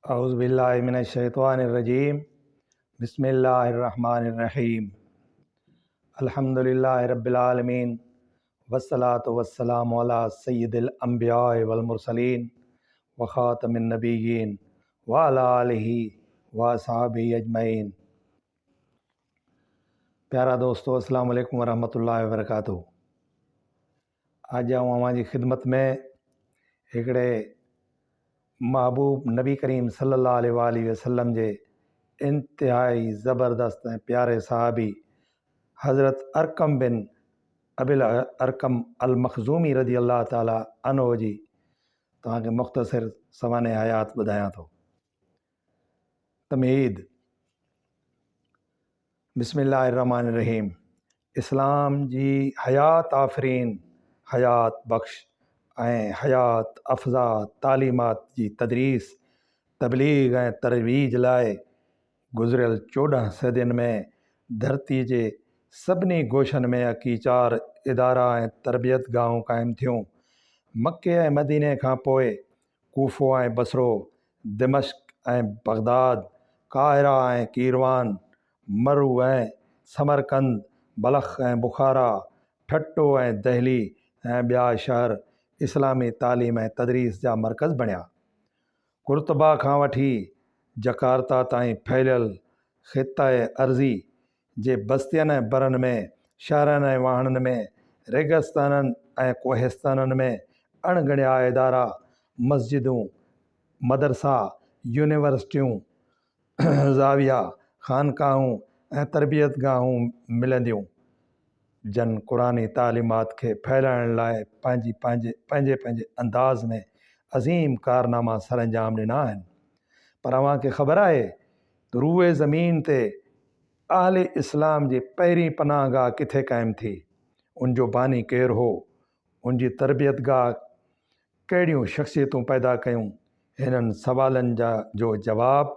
औज़ुबिल्लाहि मिनश्शैतानिर्रजीम बिस्मिल्लाहिर्रहमानिर्रहीम अल्हम्दुलिल्लाहि रब्बिल आलमीन वस्सलातु वस्सलामु अला सय्यिदिल अंबिया'i वल मुरसलीन व खातमिन नबिय्यीन व अला आलिहि व अस्हाबिहि अजमईन। प्यारा दोस्तों, अस्सलाम वालेकुम व रहमतुल्लाहि व बरकातुहू। आज आऊं अवां जी ख़िदमत में हिकिड़े महबूब नबी करीम सल्लल्लाहु अलैहि वसल्लम जे इंतहाई ज़बरदस्त ऐं प्यारे सहाबी हज़रत अरकम बिन अबिल अरकम अल मखज़ूमी रज़ी अल्लाह ताला अन्हु जी तव्हांखे मुख़्तसिर सवाने हयात ॿुधायां थो। तमहीद। बिस्मिल्लाहिर्रहमानिर्रहीम। इस्लाम जी हयात आफ़रीन, हयात बख़्श ऐं हयात अफ़ज़ा तालीमात जी तदरीस, तबलीग ऐं तरवीज लाइ गुज़िरियल 14 सदियुनि में धरती जे सभिनी गोशनि में अकीचार इदारा ऐं तरबियत गाहूं क़ाइमु थियूं। मके ऐं मदीने खां पोइ कूफ़ो ऐं बसरो, दिमश्क ऐं बगदाद, काहिरा ऐं कीरवान, मरू ऐं समरकंद, बलख ऐं बुखारा, ठट्टो ऐं दहली ऐं ॿिया शहर इस्लामी तालीम ऐं तदरीस जा मर्कज़ बणिया। कुर्तबा खां वठी जकार्ता ताईं फैलियल ख़ित्ते अर्ज़ी जे बस्तियुनि ऐं बरनि में, शहरनि ऐं वाहणनि में, रेगिस्ताननि ऐं कोहिस्ताननि में अणॻणिया इदारा, मस्जिदूं, मदरसा, यूनिवर्सिटियूं, ज़ाविया, ख़ानकाहूं ऐं तरबियत गाहूं मिलंदियूं, जन क़ुरानी तालीमात खे फैलाइण लाइ पंहिंजे अंदाज़ में अज़ीम कारनामा सर अंजाम ॾिना आहिनि। पर अव्हांखे ख़बर आहे त रूए ज़मीन ते अहले इस्लाम जी पहिरीं पनाहगाह किथे क़ाइमु थी, उनजो बानी केरु हो, उनजी तरबियत गाह कहिड़ियूं शख़्सियतूं पैदा कयूं? हिननि सवालनि जो जवाबु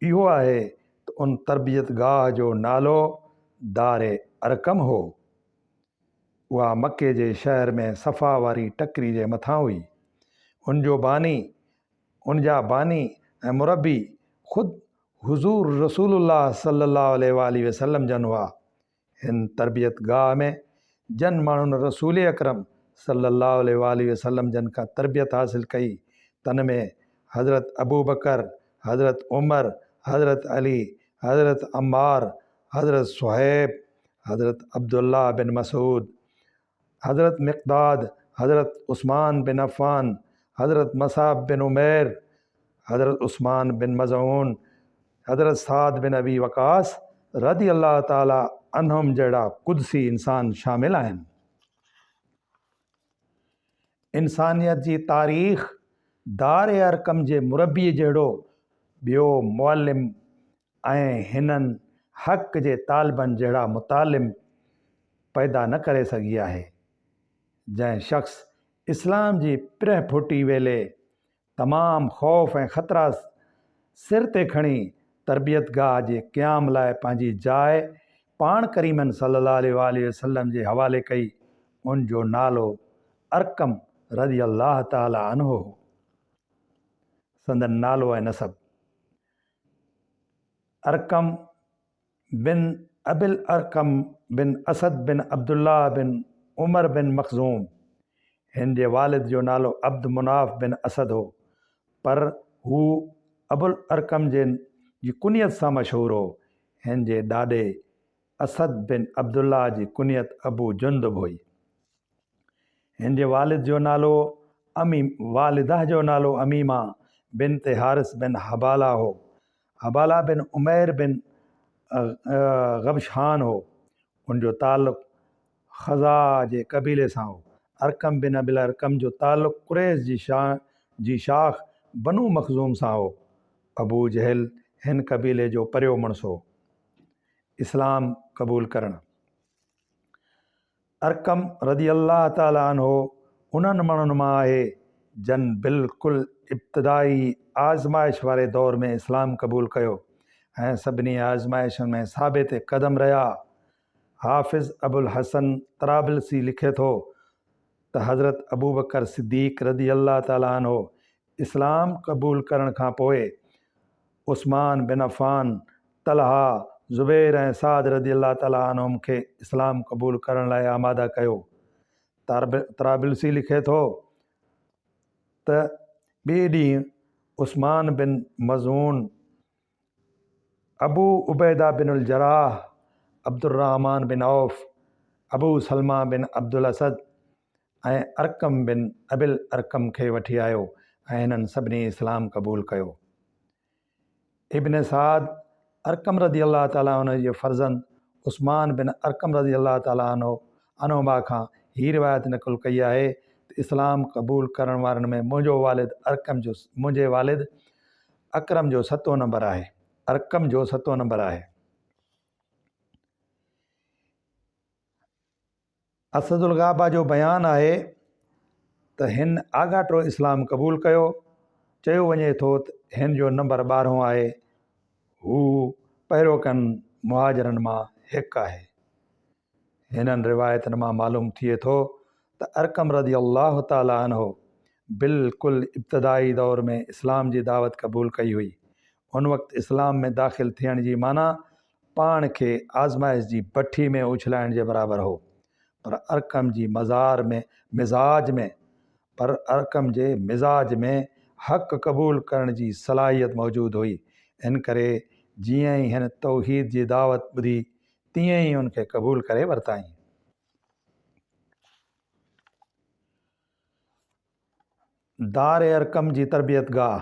इहो आहे त उन तरबियत गाह जो नालो दारे अरकम हो। उहा मके जे शहर में सफ़ा वारी टकरी जे मथां हुई। उनजा बानी ऐं मुरबी ख़ुदि हुज़ूर रसूलुल्लाह सल्लल्लाहु अलैहि वसल्लम जन हुआ। हिन तरबियत गाह में जन माण्हुनि रसूल अकरम सल्लल्लाहु अलैहि वसल्लम जन खां तरबियत हासिल कई, तन में हज़रत अबू बकर, हज़रत उमर, हज़रत अली, हज़रत अम्मार, हज़रत सुहैब, हज़रत अब्दुल्लाह बिन मसूद, हज़रत मिक़दाद, हज़रत उस्मान बिन अफ़्फ़ान, हज़रत मसाब बिन उमैर, हज़रत उस्मान बिन मज़ऊन, हज़रत साद बिन अबी वक़ास रज़ी अल्लाह ताला अन्हुम जहिड़ा कुदसी इंसान शामिल आहिनि। इंसानियत जी तारीख़ दारे अरकम जे मुरबी जहिड़ो ॿियो मुअल्लिम ऐं हिननि हक़ जे तालिबनि जहिड़ा मुतालिम पैदा न करे सघी आहे। जंहिं शख़्स इस्लाम जी पिरह फुटी वेले तमामु ख़ौफ़ ऐं ख़तरा सिर ते खणी तरबियत गाह जे क़याम लाइ पंहिंजी जाइ पाण करीमन सल्लल्लाहु अलैहि वसल्लम जे हवाले कई, उनजो नालो अरकम रज़ी अल्लाह ताला अन्हु हो। संदन नालो ऐं नसब। अरकम बिन अबिल अरकम बिन असद बिन अब्दुल्लाह बिन उमर बिन मखज़ूम। हिन जे वालिद जो नालो अब्द मुनाफ़ बिन असद हो, पर हू अबुल अरकम जी कुनियत सां मशहूरु हो। हिन जे ॾाॾे असद बिन अब्दुल्लाह जी कुनियत अबू जुंदब हुई। हिन जे वालिद जो नालो वालिदा जो नालो अमीमा बिनते हारिस बिन हबाला हो। हबाला बिन उमैर बिन गबशान हो। उनजो ताल्लुक़ ख़ज़ा जे कबीले सां हो। अरकम बिन अबिल अरकम जो ताल्लुक़ कुरैश जी शाख बनु मखज़ूम सां हो। अबू जहल हिन कबीले जो परियों मुड़िस हो। इस्लाम क़बूल करणु। अरकम रज़ी अल्लाह ताला अन्हु उन्हनि माण्हुनि मां आहे जन बिल्कुलु इब्तिदाई आज़माइश वारे दौर में इस्लाम क़बूल कयो ऐं सभिनी आज़माइशुनि में साबित क़दम रहिया। हाफ़िज़ अबुल हसन तराबलसी लिखे थो त हज़रत अबू बकर सिद्दीक़ रज़ी अल्लाह ताला अन्हु इस्लाम क़बूल करण खां पोइ उस्मान बिन अफ़ान, तलहा, ज़ुबैर ऐं साद रज़ी अल्लाह ताला अन्हुम खे इस्लाम क़बूल करण लाइ आमादा कयो। तराबिलसी लिखे थो त ॿिए ॾींहुं उस्मान बिन मज़ून, अबू उबैदा बिन उल जराह, अब्दुर्रहमान बिन औफ़, अबू सलमा बिन अब्दुल असद ऐं अरकम बिन अबिल अरकम खे वठी आयो ऐं हिननि सभिनी इस्लाम क़बूल कयो। इब्न साद अरकम रज़ी अल्लाह ताला उन जे फ़र्ज़ंद उस्मान बिन अरकम रज़ी अल्लाह ताला अनहुमा खां हीअ रिवायत नक़ुल कई आहे त इस्लाम क़बूल करण वारनि में मुंहिंजे वालिद अकरम जो 7 नंबर आहे। अरकम जो 7 नंबर आहे। असदुल गाबा जो बयानु आहे त हिन आगाटो इस्लाम क़बूल कयो। चयो वञे थो त हिन जो नंबर 12 आहे। हू पहिरियों मुहाजिरनि मां हिकु आहे। हिननि रिवायतनि मां मालूम थिए थो त अरकम रज़ी अल्लाह ताला अन्हो बिल्कुलु इब्तिदाई दौर में इस्लाम जी दावत क़बूल कई हुई। उन वक़्तु इस्लाम में दाख़िल थियण जी माना पाण खे आज़माइश जी भठी में उछलाइण जे बराबरि हो। पर अरकम जे मिज़ाज में हक़ क़बूल करण जी सलाहियत मौजूदु हुई। इन करे जीअं ई हिन तौहीद जी दावत ॿुधी तीअं ई उनखे क़बूल करे वरिताईं। दार अरकम जी तरबियत गाह।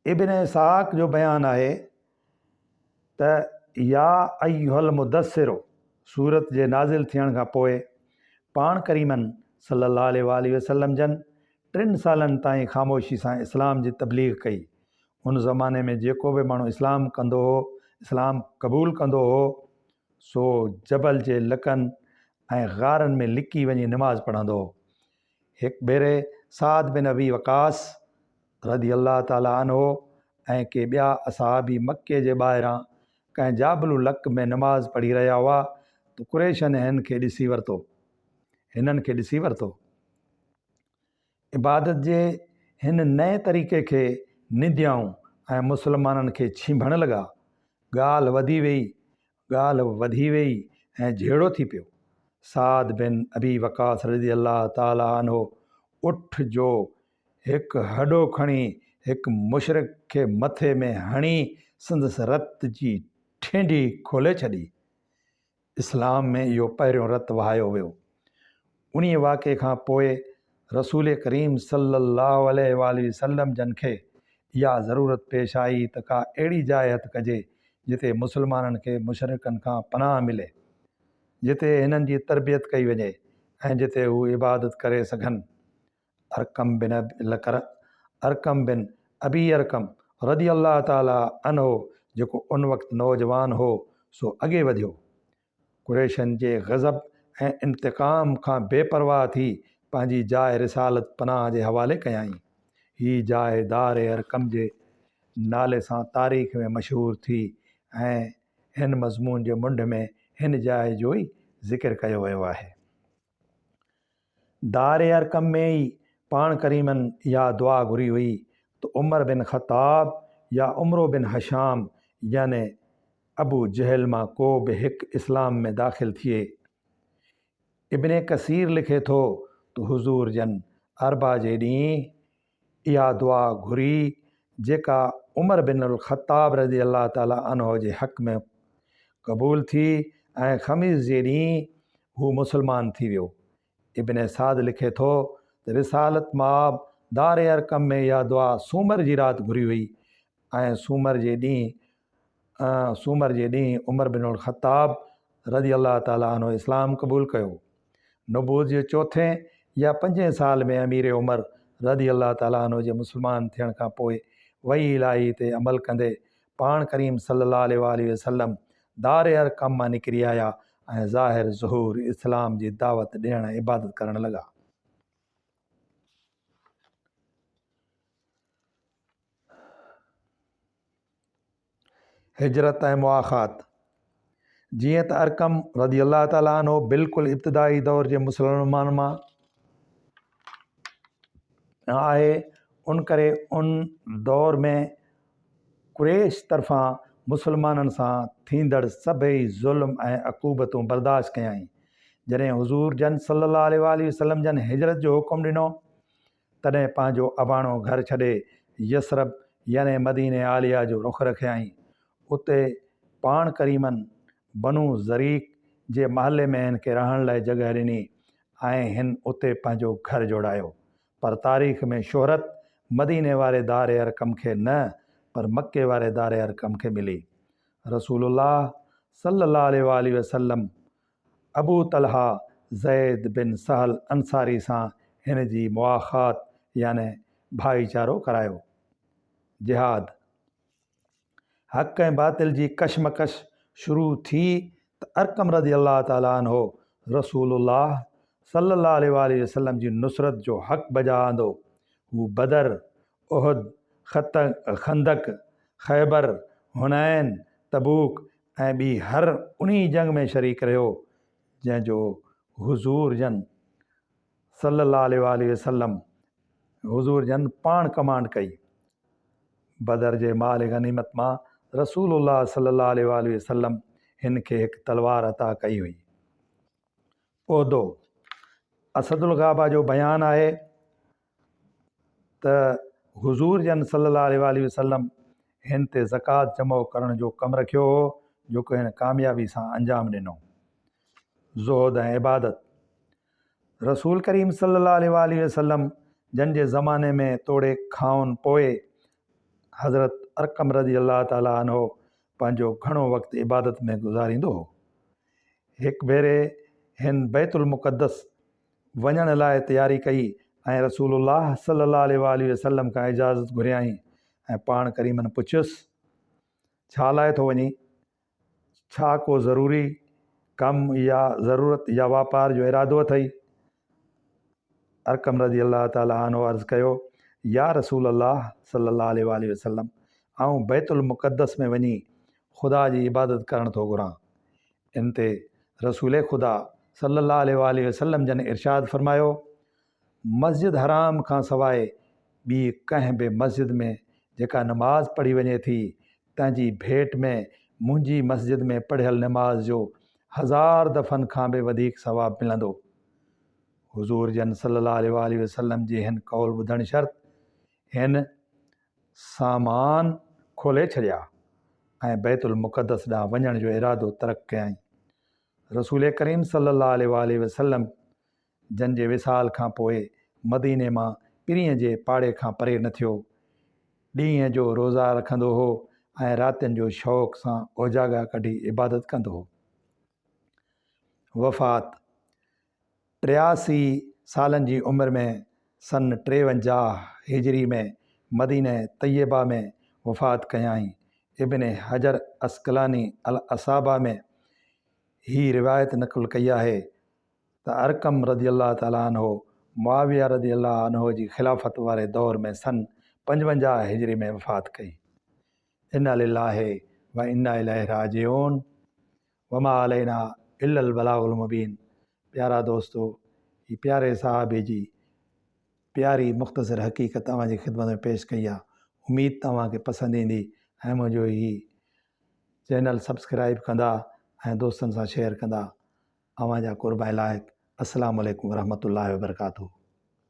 इब्न इसाक जो बयानु आहे त या अय्युहल मुदस्सिर सूरत जे नाज़िल थियण खां पोइ पाण करीमन सल्लल्लाहु अलैहि वसल्लम जन 3 सालनि ताईं ख़ामोशी सां इस्लाम जी तबलीग कई। उन ज़माने में जेको बि माण्हू इस्लाम क़बूल कंदो हो सो जबल जे लकनि ऐं ग़ारनि में लिकी वञी निमाज़ पढ़ंदो हो। हिकु भेरे साद बिन अबी वक़ास रज़ी अल्लाह ताला अन्हो ऐं के ॿिया असहाबी मके जे ॿाहिरां कंहिं जाबलु लक में निमाज़ पढ़ी रहिया हुआ त कुरैशनि हिननि खे ॾिसी वरितो। इबादत जे हिन नए तरीक़े खे निंदियाऊं ऐं मुसलमाननि खे छींभण लॻा। ॻाल्हि वधी वई ऐं झेड़ो थी पियो। साद बिन अबी वक़ास रज़ी अल्लाह ताला अन्हो उठ जो हिकु हॾो खणी हिकु मुशरिक खे मथे में हणी संदसि रत जी ठेंडी खोले छॾी। इस्लाम में इहो पहिरियों रतु वहायो वियो। उन्हीअ वाक़े खां पोइ रसूल करीम सल्लल्लाहु अलैहि वसल्लम जन खे इहा ज़रूरत पेश आई त का अहिड़ी जाइ हथु कजे जिते मुसलमाननि खे मुशरिकनि खां पनाह मिले, जिते हिननि जी तरबियत कई वञे ऐं जिते हू इबादत करे सघनि। अरकम बिन अबी अरकम रज़ी अल्लाह ताला अन्हो जेको उन वक़्तु नौजवान हो सो अॻे वधियो। कुरैशनि जे ग़ज़ब ऐं इंतिक़ाम खां बेपरवाह थी पंहिंजी जाइ रिसालत पनाह जे हवाले कयाई। हीअ जाइ दार अरकम जे नाले सां तारीख़ में मशहूरु थी ऐं हिन मज़मून जे मुंड में हिन जाइ जो ई ज़िक्र कयो वियो आहे। दार अरकम में ई पाण करीमन इहा दुआ घुरी हुई त उमर बिन ख़त्ताब या उमरो बिन हशाम याने अबू जहल मां को बि हिकु इस्लाम में दाख़िल थिए। इब्न कसीर लिखे थो त हुज़ूर जन अरबा जे ॾींहुं इहा दुआ घुरी जेका उमर बिन उल ख़त्ताब रज़ी अल्लाह ताला अन्हो जे हक़ में क़बूल थी ऐं ख़मीस जे ॾींहुं हू मुसलमान थी वियो। इब्न साद लिखे थो त रिसालत मां दार अरकम में इहा दुआ सूमर जी राति घुरी हुई ऐं सूमर जे ॾींहुं उमर बिन उल ख़त्ताब रज़ी अल्लाह ताला अन्हो इस्लाम क़बूल कयो। नबूवत जे 4 या 5 साल में अमीर उमर रज़ी अल्लाह ताला अन्हो जे मुसलमान थियण खां पोइ वही इलाही ते अमल कंदे पाण करीम सल्लल्लाहु अलैहि वसल्लम दार अरकम मां निकिरी आया ऐं ज़ाहिर ज़हूर इस्लाम जी दावत ॾियण इबादत करण लॻा। हिजरत ऐं मुआख़ात। जीअं त अरकम रज़ी अल्लाह ताला अन्हो बिल्कुलु इब्तिदाई दौर जे मुसलमान मां आहे। उन करे उन दौर में कुरैश तरफ़ां मुसलमाननि सां थींदड़ सभई ज़ुल्म ऐं अक़ूबतूं बर्दाश्त कयाईं। जॾहिं हुज़ूर जन सल्लल्लाहु अलैहि वसल्लम जन हिजरत जो हुकुम ॾिनो, तॾहिं पंहिंजो अबाणो घर छॾे यसरब याने मदीने आलिया जो रुख़ रखियाईं। उते पाण करीमन बनू ज़रीक़ जे महले में हिन खे रहण लाइ जॻह ॾिनी ऐं हिन उते पंहिंजो घर जोड़ायो। पर तारीख़ में शोहरत मदीने वारे दार अरकम खे न, पर मके वारे दार अरकम खे मिली। रसूलुल्लाह सल्लल्लाहु अलैहि वसल्लम अबू तलहा ज़ैद बिन सहल अंसारी सां हिन जी मुआख़ात याने भाईचारो करायो। जिहाद हक़ ऐं बातिल जी कशमकश शुरू थी त अरकम रज़ी अल्लाह ताला अन्हो रसूलुल्लाह सल्लल्लाहु अलैहि वसल्लम जी नुसरत जो हक़ बजा आंदो। हू बदर, उहद, खंदक, खैबर, हुनैन, तबूक ऐं ॿी हर उन्ही जंग में शरीक रहियो जंहिंजो हुज़ूर जन सल्लल्लाहु अलैहि वसल्लम हुज़ूर जन पाण कमांड कई। बदर जे माल गनीमत मां रसूलुल्लाह सल्लल्लाहु अलैहि वसल्लम हिन खे हिकु तलवार अता कई हुई। उहदो असदुल गाबा जो बयानु आहे त हुज़ूर जन सल्लल्लाहु अलैहि वसल्लम हिन ते ज़कात जमो करण जो कमु रखियो हो, जेको हिन कामयाबी सां अंजाम ॾिनो। ज़ुहद ऐं इबादत रसूल करीम सल्लल्लाहु अलैहि वसल्लम जन जे ज़माने में तोड़े खाउन पोइ हज़रत अरकम रज़ी अल्लाह ताला अन्हो पंहिंजो घणो वक़्तु इबादत में गुज़ारींदो हो। हिकु भेरे हिन बैतुल मुक़द्दस वञण लाइ तयारी कई ऐं रसूलुल्लाह सल्लल्लाहु अलैहि वसल्लम खां इजाज़त घुरियाईं ऐं पाण करीमन पुछियुसि, छा लाइ थो वञी? छा को ज़रूरी कमु या ज़रूरत या वापार जो इरादो अथई? अरकम रज़ी अल्लाह ताला अन्हो अर्ज़ु कयो, या रसूल अल्लाह सल्लल्लाहु अलैहि वसल्लम, आऊं बैतुल मुक़द्दस में वञी ख़ुदा जी इबादत करण थो घुरां। इन ते रसूल ख़ुदा सल्लल्लाहु अलैहि वसल्लम जन इरशाद फ़रमायो, मस्जिद हराम खां सवाइ ॿी कंहिं बि मस्जिद में जेका नमाज़ पढ़ी वञे थी, तंहिंजी भेट में मुंहिंजी मस्जिद में पढ़ियल नमाज़ जो 1000 दफ़न खां बि वधीक सवाबु मिलंदो। हुज़ूर जन सल्लल्लाहु अलैहि वसल्लम जी हिन कौल ॿुधण शर्त हिन सामान खोले छॾिया ऐं बैतुल मुक़द्दस ॾांहुं वञण जो इरादो तर्क कयईं। रसूल करीम सल्लल्लाहु अलैहि वसल्लम जन जे विसाल खां पोइ मदीने मां पीरीअ जे पाड़े खां परे न थियो। ॾींहं जो रोज़ा रखंदो हो ऐं रातिनि जो शौक़ सां ओजागा कढी इबादत कंदो हो। वफ़ात 83 सालनि जी उमिरि में सन 53 हिजरी में मदीने तैयबा में वफ़ात कयाईं। इब्न हजर अस्कलानी अल असाबा में ही रिवायत नक़ल कई आहे त अरकम रज़ी अल्लाह ताला अन्हो मुआविया रज़ी अल्लाह अन्हो जी ख़िलाफ़त वारे दौर में सन 55 हिजरी में वफ़ात कई। इन्ना लिल्लाहि व इन्ना इलैहि राजिऊन वमा अलैना इल्लल बलागुल मुबीन। प्यारा दोस्तों, ये प्यारे साहबे जी प्यारी मुख़्तसर हक़ीक़त तव्हांजी ख़िदमत में पेश कई आहे। उम्मीद तव्हांखे पसंदि ईंदी ऐं मुंहिंजो ही चैनल सब्सक्राइब कंदा ऐं दोस्तनि सां शेयर कंदा। अव्हांजा क़ुर्ब ऐं लाइक़। अस्सलामु अलैकुम वरहमतुल्लाहि वबरकातुहू।